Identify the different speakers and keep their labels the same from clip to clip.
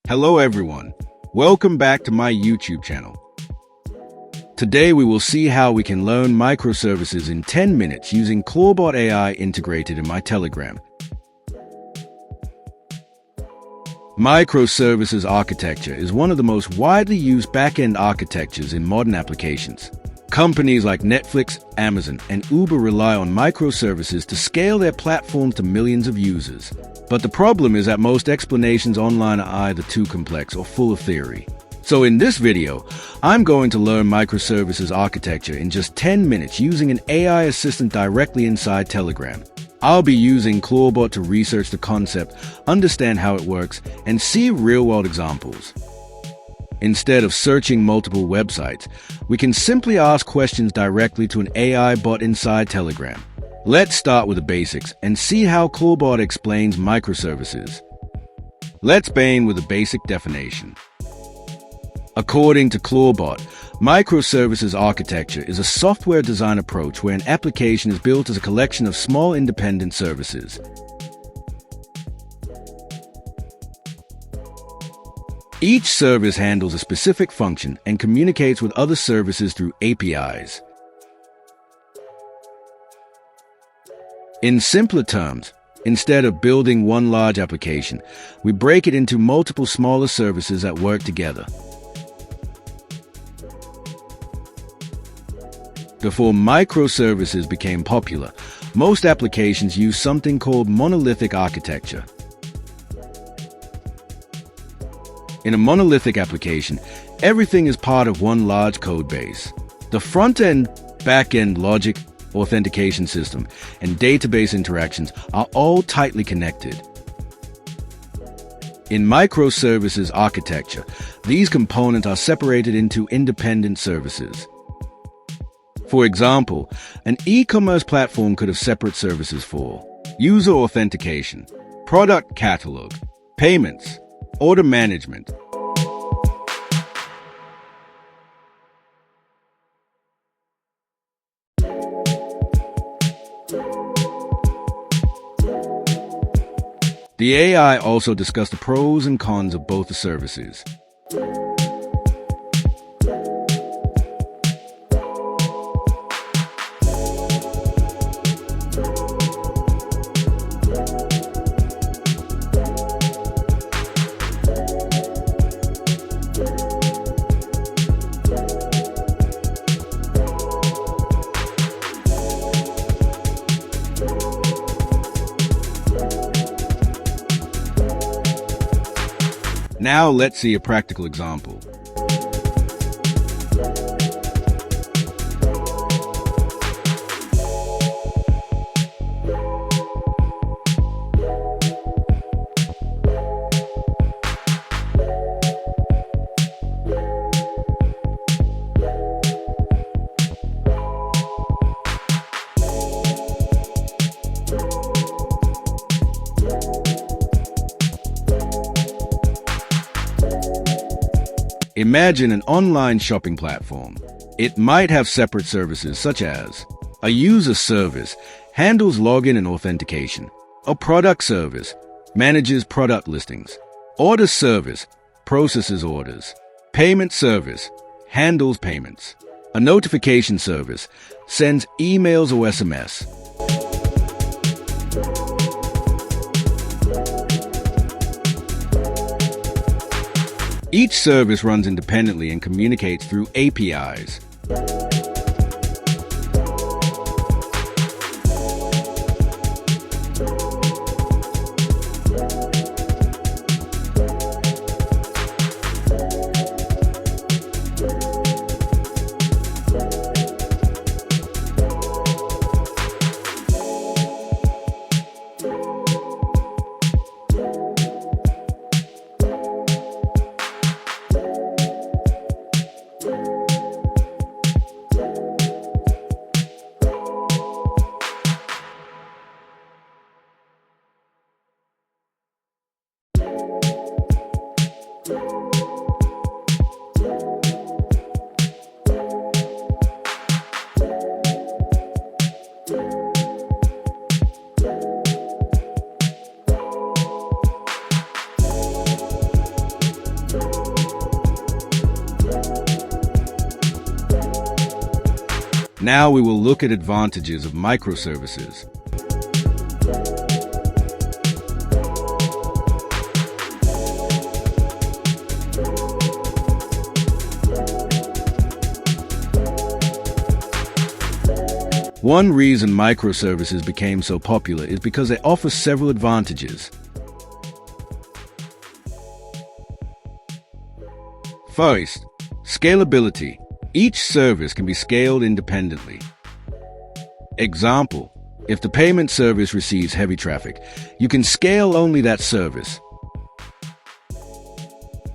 Speaker 1: Hello everyone, welcome back to my YouTube channel. Today we will see how we can learn microservices in 10 minutes using Clawbot AI integrated in my Telegram. Microservices architecture is one of the most widely used backend architectures in modern applications. Companies like Netflix, Amazon, and Uber rely on microservices to scale their platforms to millions of users. But the problem is that most explanations online are either too complex or full of theory. So in this video, I'm going to learn microservices architecture in just 10 minutes using an AI assistant directly inside Telegram. I'll be using Clawbot to research the concept, understand how it works, and see real-world examples. Instead of searching multiple websites, we can simply ask questions directly to an AI bot inside Telegram. Let's start with the basics and see how Clawbot explains microservices. Let's begin with a basic definition. According to Clawbot, microservices architecture is a software design approach where an application is built as a collection of small independent services. Each service handles a specific function and communicates with other services through APIs. In simpler terms, instead of building one large application, we break it into multiple smaller services that work together. Before microservices became popular, most applications used something called monolithic architecture. In a monolithic application, everything is part of one large code base. The front-end, back-end logic, authentication system, and database interactions are all tightly connected. In microservices architecture, these components are separated into independent services. For example, an e-commerce platform could have separate services for user authentication, product catalog, payments, order management. The AI also discussed the pros and cons of both the services. Now let's see a practical example. Imagine an online shopping platform. It might have separate services such as a user service handles login and authentication, a product service manages product listings, order service processes orders, payment service handles payments, a notification service sends emails or SMS. Each service runs independently and communicates through APIs. Now we will look at advantages of microservices. One reason microservices became so popular is because they offer several advantages. First, scalability. Each service can be scaled independently. Example, if the payment service receives heavy traffic, you can scale only that service.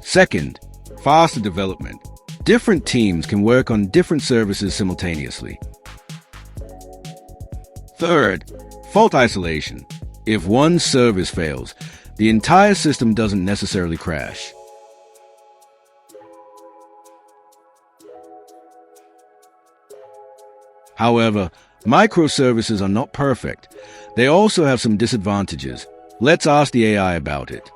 Speaker 1: Second, faster development. Different teams can work on different services simultaneously. Third, fault isolation. If one service fails, the entire system doesn't necessarily crash. However, microservices are not perfect. They also have some disadvantages. Let's ask the AI about it.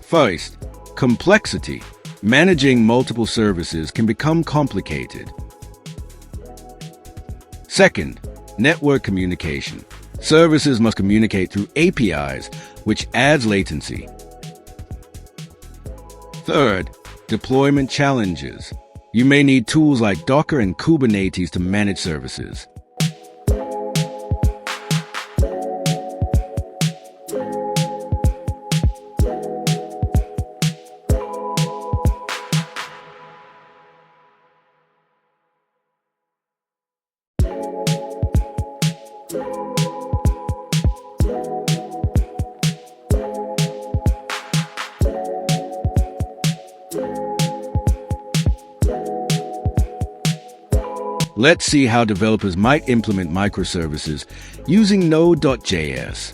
Speaker 1: First, complexity. Managing multiple services can become complicated. Second, network communication. Services must communicate through APIs, which adds latency. Third, deployment challenges. You may need tools like Docker and Kubernetes to manage services. Let's see how developers might implement microservices using Node.js.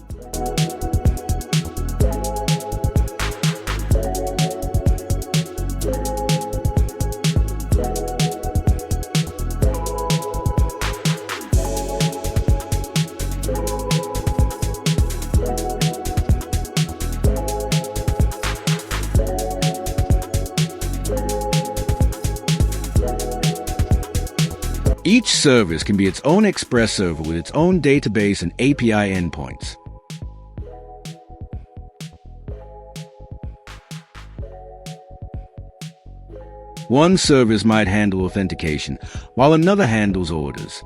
Speaker 1: Each service can be its own express server with its own database and API endpoints. One service might handle authentication, while another handles orders.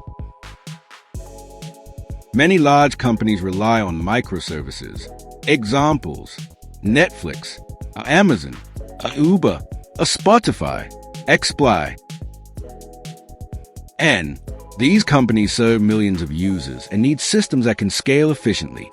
Speaker 1: Many large companies rely on microservices. Examples: Netflix, Amazon, Uber, Spotify, XPlay. And these companies serve millions of users and need systems that can scale efficiently.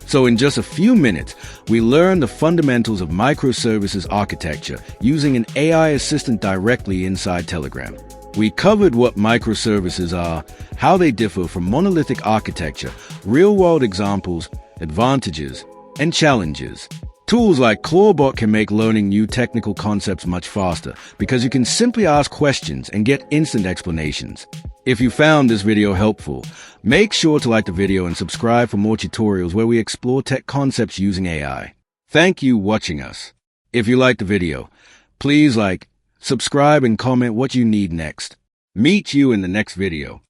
Speaker 1: So in just a few minutes, we learned the fundamentals of microservices architecture using an AI assistant directly inside Telegram. We covered what microservices are, how they differ from monolithic architecture, real-world examples, advantages, and challenges. Tools like Clawbot can make learning new technical concepts much faster because you can simply ask questions and get instant explanations. If you found this video helpful, make sure to like the video and subscribe for more tutorials where we explore tech concepts using AI. Thank you for watching us. If you liked the video, please like, subscribe, and comment what you need next. Meet you in the next video.